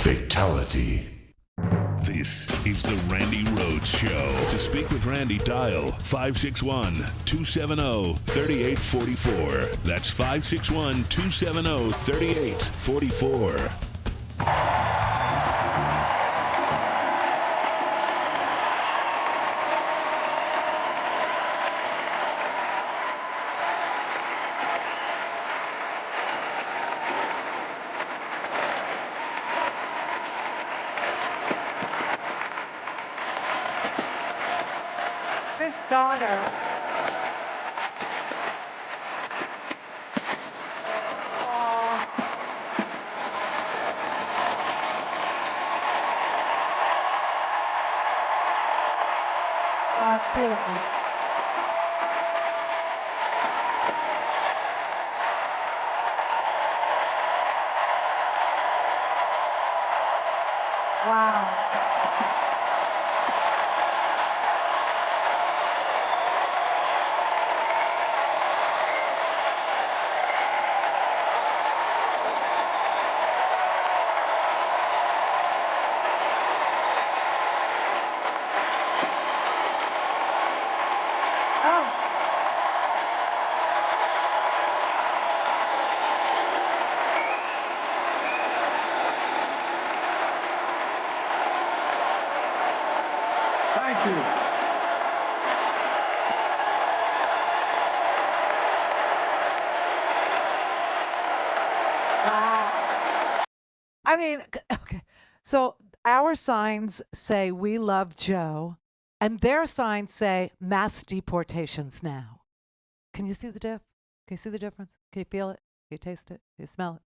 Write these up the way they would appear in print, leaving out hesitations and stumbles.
Fatality. This is the Randi Rhodes Show. To speak with Randi, dial 561-270-3844. That's 561-270-3844. His daughter. Oh, it's beautiful. Wow. Thank you. I mean, okay. So our signs say "We love Joe," and their signs say "Mass deportations now." Can you see the diff? Can you see the difference? Can you feel it? Can you taste it? Can you smell it?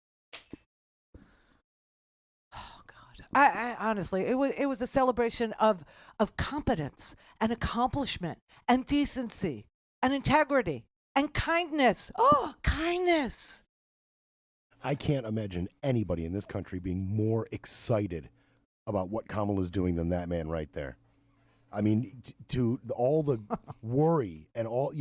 Oh God! I honestly, it was a celebration of competence and accomplishment and decency and integrity and kindness. Oh, kindness! I can't imagine anybody in this country being more excited about what Kamala's doing than that man right there. I mean, to all the worry and all,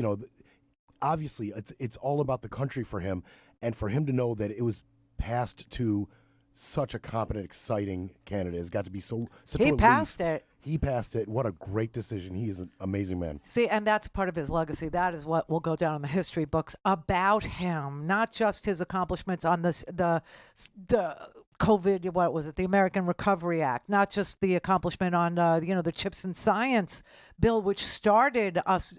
obviously it's all about the country for him, and for him to know that it was passed to such a competent, exciting candidate has got to be such a relief. Passed it. He passed it. What a great decision. He is an amazing man. See, and that's part of his legacy. That is what will go down in the history books about him, not just his accomplishments on the COVID, what was it, the American Recovery Act, not just the accomplishment on, the CHIPS and Science bill, which started us,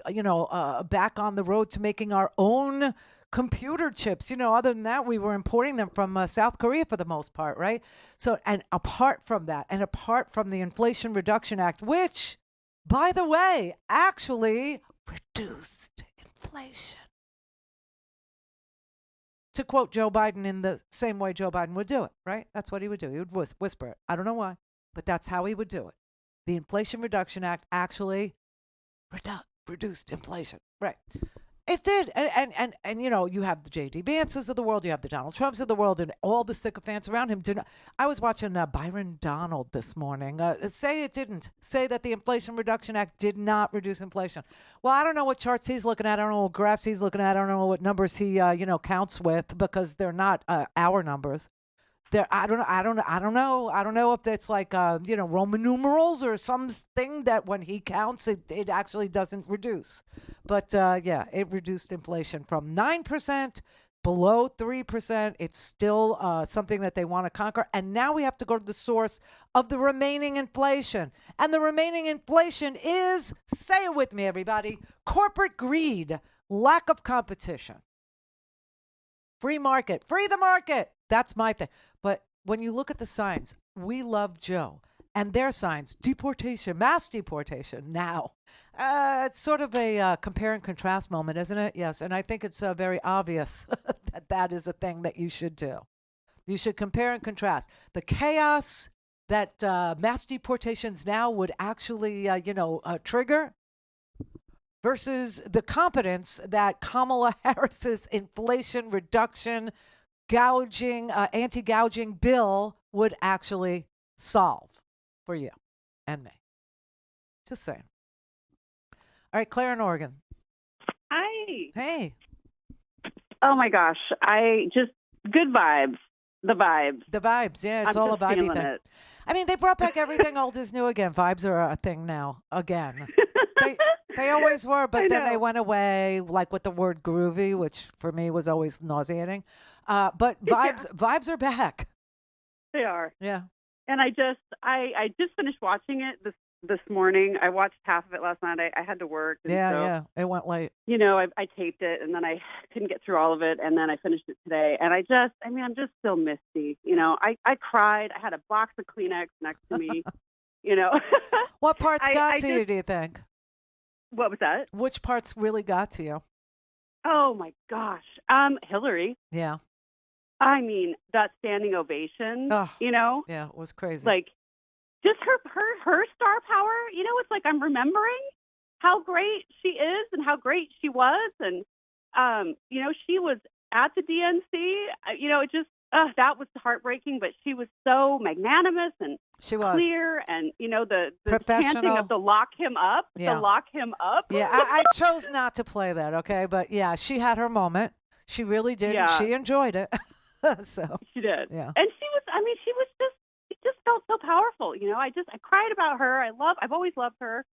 back on the road to making our own computer chips. Other than that, we were importing them from South Korea for the most part, right? So, and apart from that, and apart from the Inflation Reduction Act, which, by the way, actually reduced inflation. To quote Joe Biden in the same way Joe Biden would do it, right? That's what he would do. He would whisper it. I don't know why, but that's how he would do it. The Inflation Reduction Act actually reduced inflation, right? It did. And you have the J.D. Vances of the world, you have the Donald Trumps of the world, and all the sycophants around him. I was watching Byron Donald this morning say it didn't. Say that the Inflation Reduction Act did not reduce inflation. Well, I don't know what charts he's looking at. I don't know what graphs he's looking at. I don't know what numbers he, counts with, because they're not our numbers. I don't know. I don't know if it's like Roman numerals or something that when he counts it actually doesn't reduce. But it reduced inflation from 9% below 3%. It's still something that they want to conquer. And now we have to go to the source of the remaining inflation. And the remaining inflation is, say it with me, everybody, corporate greed, lack of competition. Free market, free the market. That's my thing. But when you look at the signs, we love Joe, and their signs, deportation, mass deportation now. It's sort of a compare and contrast moment, isn't it? Yes, and I think it's very obvious that is a thing that you should do. You should compare and contrast the chaos that mass deportations now would actually, trigger versus the competence that Kamala Harris's Inflation Reduction anti-gouging bill would actually solve for you and me. Just saying. All right, Claire in Oregon. Hi. Hey. Oh my gosh. Good vibes. The vibes. The vibes, yeah, it's I'm all a just vibey feeling thing. it. I mean, they brought back everything old is new again. Vibes are a thing now again. They always were, but I then they know. went away, like with the word groovy, which for me was always nauseating. But vibes are back. They are. Yeah. And I just finished watching it this morning. I watched half of it last night. I had to work. And Yeah. It went late. You know, I taped it, and then I couldn't get through all of it, and then I finished it today. And I'm just still misty. You know, I cried. I had a box of Kleenex next to me. You know. What parts got to you, do you think? What was that? Which parts really got to you? Oh my gosh. Hillary. Yeah. I mean, that standing ovation, Oh, you know? Yeah, it was crazy. Like, just her star power, you know, it's like I'm remembering how great she is and how great she was. And, you know, she was at the DNC, you know, it just, that was heartbreaking, but she was so magnanimous and she was clear, and, you know, the professional. chanting of the lock him up. Yeah, I chose not to play that, okay? But yeah, she had her moment. She really did. Yeah. And she enjoyed it. So she did. Yeah. And she just felt so powerful. You know, I cried about her. I've always loved her.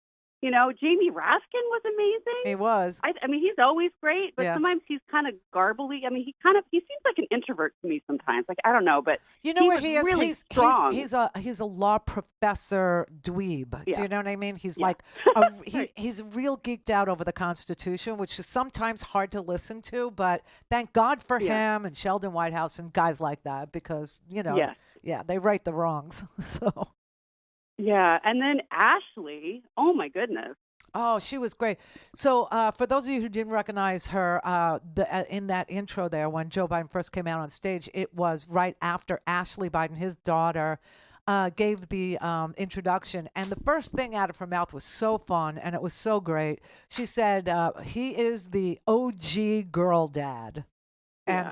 You know, Jamie Raskin was amazing. He was. I mean, he's always great, but sometimes he's kind of garbly. I mean, he seems like an introvert to me sometimes. Like, I don't know, but you know what he is? Really he's strong. He's a law professor dweeb. Yeah. Do you know what I mean? He's Yeah. like he's real geeked out over the Constitution, which is sometimes hard to listen to. But thank God for him and Sheldon Whitehouse and guys like that, because you know, they right the wrongs. So. Yeah, and then Ashley, oh my goodness. Oh, she was great. So for those of you who didn't recognize her, in that intro there, when Joe Biden first came out on stage, it was right after Ashley Biden, his daughter, gave the introduction. And the first thing out of her mouth was so fun, and it was so great. She said, he is the OG girl dad. And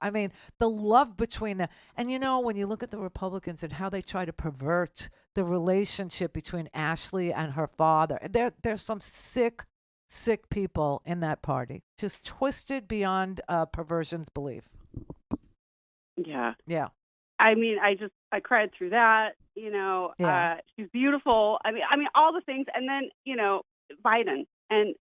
I mean, the love between them. And, you know, when you look at the Republicans and how they try to pervert the relationship between Ashley and her father, there's some sick people in that party, just twisted beyond perversion's belief. Yeah. Yeah. I mean, I cried through that, you know, she's beautiful. I mean, all the things. And then, you know, Biden and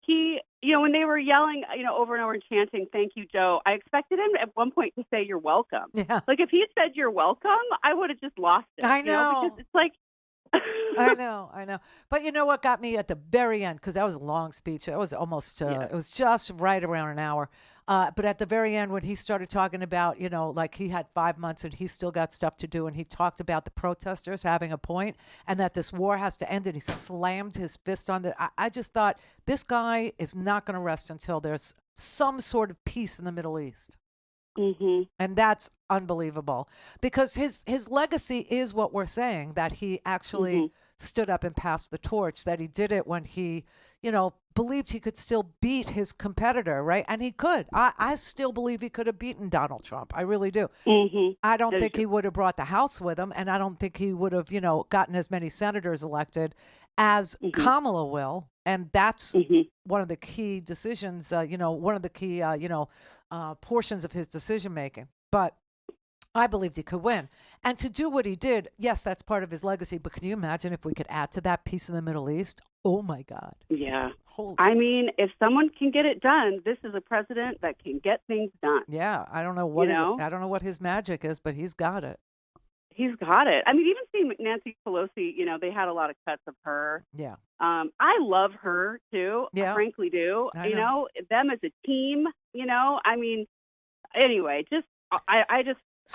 he, you know, when they were yelling, you know, over and over and chanting, "Thank you, Joe," I expected him at one point to say, "You're welcome." Yeah. Like, if he had said, "You're welcome," I would have just lost it. I know. You know, because it's like. I know. But you know what got me at the very end, because that was a long speech. It was almost, it was just right around an hour. But at the very end, when he started talking about, you know, like he had 5 months and he still got stuff to do, and he talked about the protesters having a point and that this war has to end, and he slammed his fist on I just thought, this guy is not going to rest until there's some sort of peace in the Middle East. Mm-hmm. And that's unbelievable, because his legacy is what we're saying, that he actually stood up and passed the torch, that he did it when he, you know, believed he could still beat his competitor, right? And he could. I still believe he could have beaten Donald Trump. I really do. Mm-hmm. I don't think he would have brought the House with him, and I don't think he would have, you know, gotten as many senators elected as Kamala will. And that's one of the key decisions, you know, one of the key, portions of his decision making. But I believed he could win. And to do what he did, yes, that's part of his legacy. But can you imagine if we could add to that peace in the Middle East? Oh, my God. Yeah. Holy. I mean, if someone can get it done, this is a president that can get things done. Yeah. I don't know what I don't know what his magic is, but he's got it. He's got it. I mean, even seeing Nancy Pelosi, you know, they had a lot of cuts of her. Yeah. I love her, too. Yeah. I frankly do. I you know. Them as a team, you know. I mean, anyway, I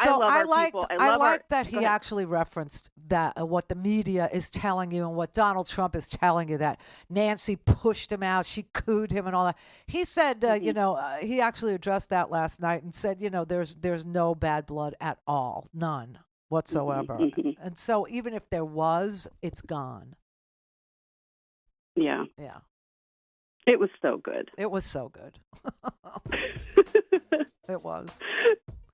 love our people. I liked that he actually referenced that what the media is telling you and what Donald Trump is telling you, that Nancy pushed him out, she cooed him and all that. He said, you know, he actually addressed that last night and said, you know, there's no bad blood at all, none whatsoever. And so even if there was, it's gone. Yeah. Yeah. It was so good. It was so good. It was.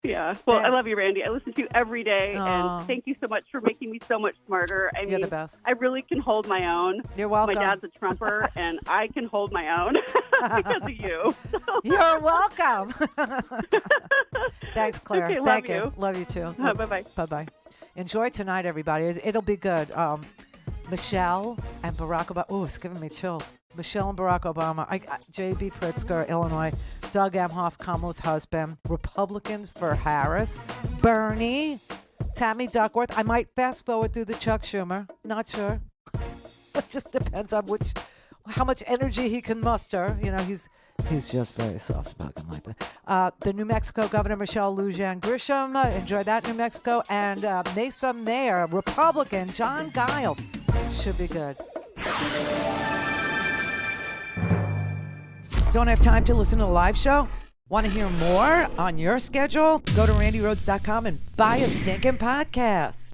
Yeah. Well, Yeah. I love you, Randy. I listen to you every day, Aw. and thank you so much for making me so much smarter. I You're mean, the best. I really can hold my own. You're welcome. My dad's a Trumper, and I can hold my own because of you. You're welcome. Thanks, Claire. Okay, love Thank you. Love you too. Bye-bye. Bye-bye. Enjoy tonight, everybody. It'll be good. Michelle and Barack Obama. Oh, it's giving me chills. Michelle and Barack Obama. J.B. Pritzker, Illinois. Doug Emhoff, Kamala's husband. Republicans for Harris. Bernie. Tammy Duckworth. I might fast forward through the Chuck Schumer. Not sure. It just depends on how much energy he can muster. You know, he's just very soft-spoken like that. The New Mexico Governor, Michelle Lujan Grisham. Enjoy that, New Mexico. And Mesa Mayor, Republican, John Giles. Should be good. Don't have time to listen to the live show? Want to hear more on your schedule? Go to randyrhodes.com and buy a stinking podcast.